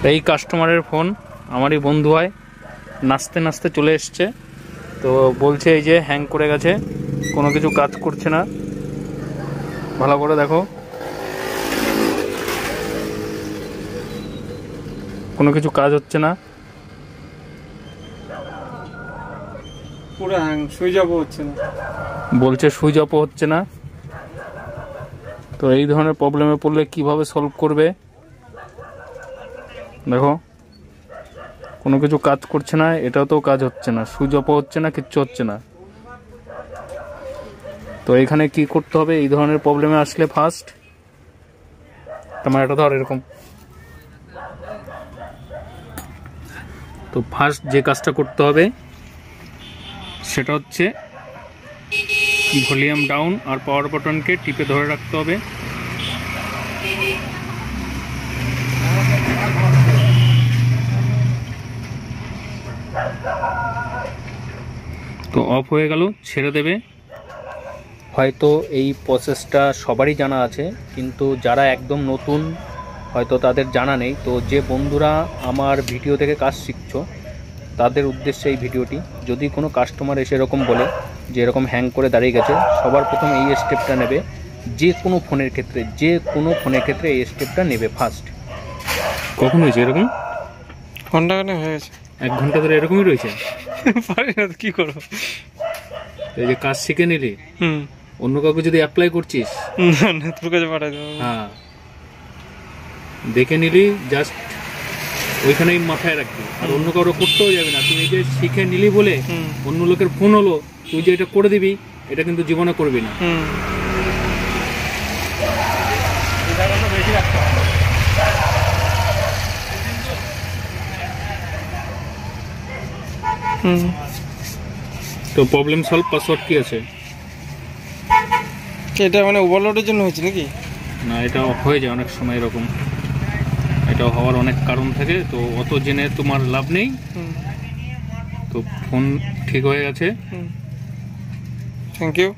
এই কাস্টমারের ফোন আমারই বন্ধু হয়, নাচতে নাচতে চলে এসছে। তো বলছে এই যে হ্যাং করে গেছে, কোনো কিছু কাজ করছে না। ভালো করে দেখো, কোনো কিছু কাজ হচ্ছে না, পুরো হ্যাং, সুইচ অফ হচ্ছে না, বলছে সুইচ অফ হচ্ছে না। তো এই ধরনের প্রবলেমে পড়লে কিভাবে সলভ করবে দেখো, কোনো কিছু কাজ করছে না, এটাও তো কাজ হচ্ছে না, সুইচ অফ হচ্ছে না, কিচ্ছু হচ্ছে না। তো এখানে কি করতে হবে এই ধরনের প্রবলেমে আসলে? ফার্স্ট তোমার এটা ধর এরকম, তো ফার্স্ট যে কাজটা করতে হবে সেটা হচ্ছে ভলিউম ডাউন আর পাওয়ার বাটনকে টিপে ধরে রাখতে হবে। তো অফ হয়ে গেল, ছেড়ে দেবে। হয়তো এই প্রসেসটা সবারই জানা আছে, কিন্তু যারা একদম নতুন হয়তো তাদের জানা নেই। তো যে বন্ধুরা আমার ভিডিও থেকে কাজ শিখছো তাদের উদ্দেশ্যে এই ভিডিওটি। যদি কোনো কাস্টমার এসে এরকম বলে যে এরকম হ্যাং করে দাঁড়িয়ে গেছে, সবার প্রথম এই স্টেপটা নেবে। যে কোনো ফোনের ক্ষেত্রে এই স্টেপটা নেবে ফার্স্ট। কখন হয়েছে এরকম? ঘন্টা হয়ে গেছে, 1 ঘন্টা ধরে এরকমই রয়েছে। পারি না, কি করবো? এই যে কাজ শিখে নিলি, অন্য কাউকে যদি অ্যাপ্লাই করছিস, না তোর কাছে পাঠাই দেবো। হ্যাঁ, দেখে নিলি, জাস্ট ওইখানেই মাথায় রাখবি, আর অন্য কারো করতেও যাবে না। তুই এই যে শিখে নিলি বলে অন্য লোকের ফোন হলো, তুই যে এটা করে দিবি, এটা কিন্তু জীবনে করবি না। তো প্রবলেম সলভ পাসওয়ার্ড কি আছে? এটা মানে ওভারলোডের জন্য হয়েছে নাকি? না, এটা হয়ে যায় অনেক সময় এরকম, এটা হওয়ার অনেক কারণ থাকে, তো অত জেনে তোমার লাভ নেই। তো ফোন ঠিক হয়ে গেছে। Thank you.